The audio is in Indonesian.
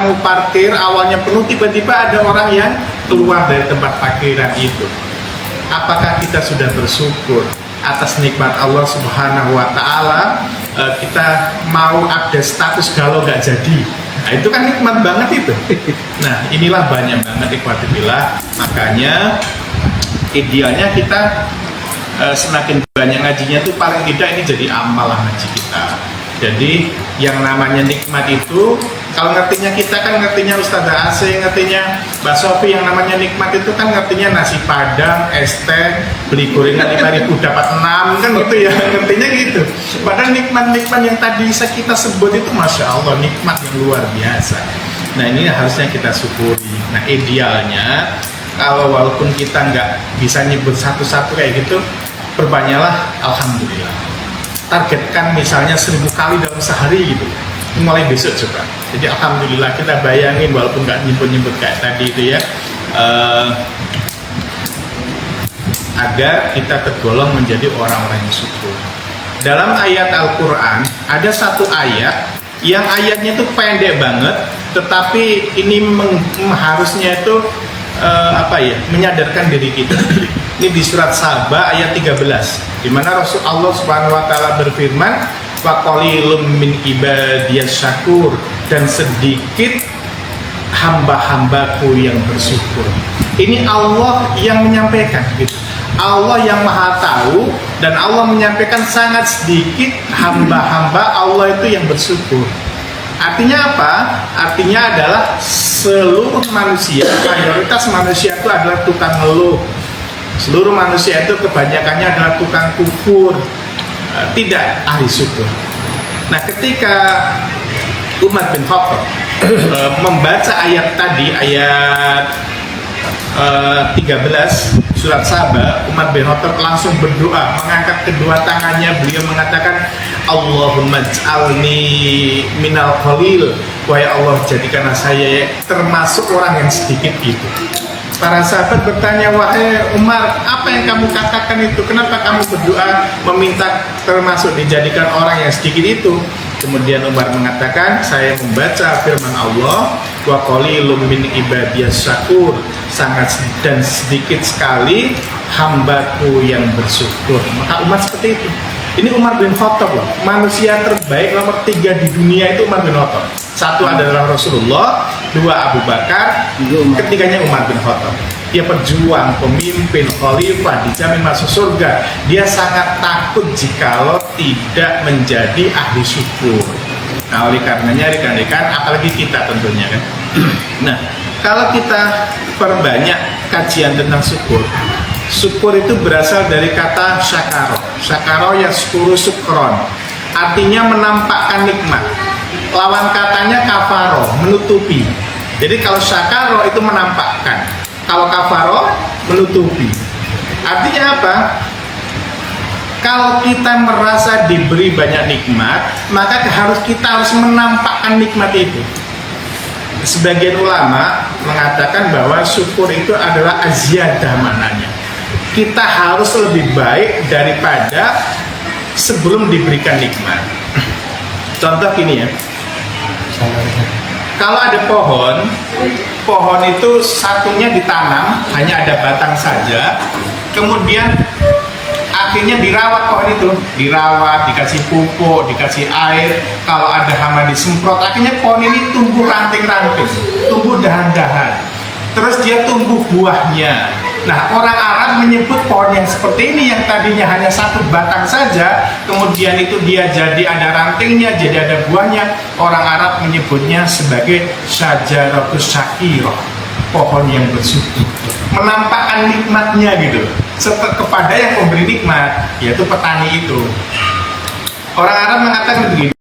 mau parkir awalnya penuh, tiba-tiba ada orang yang keluar dari tempat parkiran itu. Apakah kita sudah bersyukur atas nikmat Allah Subhanahu wa Ta'ala? Kita mau update status galau gak jadi. Nah, itu kan nikmat banget itu. Nah, inilah banyak banget ikhwatillah. Makanya idealnya kita semakin banyak ngajinya tuh paling tidak ini jadi amal lah ngaji kita. Jadi yang namanya nikmat itu, kalau ngertinya kita kan ngertinya Ustazah Asy, ngertinya Mbak Sofi, yang namanya nikmat itu kan ngertinya nasi padang, es teh, beli gorengan 5.000 dapat 6 kan gitu ya, ngertinya gitu. Padahal nikmat-nikmat yang tadi kita sebut itu Masya Allah nikmat yang luar biasa. Nah ini harusnya kita syukuri. Nah idealnya kalau walaupun kita nggak bisa nyebut satu-satu kayak gitu, perbanyaklah Alhamdulillah. Targetkan misalnya 1000 kali dalam sehari gitu, mulai besok coba. Jadi alhamdulillah kita bayangin walaupun nggak nyebut-nyebut kayak tadi itu ya, agar kita tergolong menjadi orang-orang yang syukur. Dalam ayat Al-Quran ada satu ayat yang ayatnya itu pendek banget, tetapi ini harusnya itu menyadarkan diri kita. Ini di surat Saba ayat 13, di mana Rasulullah Subhanahu wa Ta'ala berfirman, wa qalilum min ibadiyas syakur, dan sedikit hamba-hambaku yang bersyukur. Ini Allah yang menyampaikan gitu. Allah yang maha tahu, dan Allah menyampaikan sangat sedikit hamba-hamba Allah itu yang bersyukur. Artinya apa? Artinya adalah seluruh manusia, mayoritas manusia itu adalah tukang ngeluh. Seluruh manusia itu kebanyakannya adalah tukang kufur, tidak ahli syukur. Nah ketika Umar bin Khattab membaca ayat tadi, ayat 13 surat Saba, Umar bin Khattab langsung berdoa, mengangkat kedua tangannya, beliau mengatakan, Allahumma ij'alni minal qalil, wahai Allah jadikanlah saya termasuk orang yang sedikit itu. Para sahabat bertanya, wahai Umar, apa yang kamu katakan itu? Kenapa kamu berdoa meminta termasuk dijadikan orang yang sedikit itu? Kemudian Umar mengatakan, saya membaca firman Allah, wa qalilum min ibadiyas syakur, sangat dan sedikit sekali hambaku yang bersyukur. Maka Umar seperti itu. Ini Umar bin Khattab loh, manusia terbaik nomor 3 di dunia itu Umar bin Khattab. Satu adalah Rasulullah, 2 Abu Bakar, ketiganya Umar bin Khattab. Dia pejuang, pemimpin, khalifah, dijamin masuk surga. Dia sangat takut jikalau tidak menjadi ahli syukur. Nah oleh karenanya rekan-rekan, apalagi kita tentunya kan. Nah kalau kita perbanyak kajian tentang syukur, syukur itu berasal dari kata syakaro. Syakaro yaskuru syukron, artinya menampakkan nikmat. Lawan katanya kafaro, menutupi. Jadi kalau syakaro itu menampakkan, kalau kafaro menutupi. Artinya apa? Kalau kita merasa diberi banyak nikmat, maka kita harus menampakkan nikmat itu. Sebagian ulama mengatakan bahwa syukur itu adalah aziyadah maknanya. Kita harus lebih baik daripada sebelum diberikan nikmat. Contoh gini ya, kalau ada pohon itu satunya ditanam, hanya ada batang saja, kemudian akhirnya dirawat pohon itu, dirawat, dikasih pupuk, dikasih air, kalau ada hama disemprot, akhirnya pohon ini tumbuh ranting-ranting, tumbuh dahan-dahan, terus dia tumbuh buahnya. Nah orang Arab menyebut pohon yang seperti ini, yang tadinya hanya satu batang saja, kemudian itu dia jadi ada rantingnya, jadi ada buahnya, orang Arab menyebutnya sebagai syajaratus syakirah, pohon yang bersyukur, menampakkan nikmatnya gitu kepada yang memberi nikmat, yaitu petani itu. Orang Arab mengatakan begini,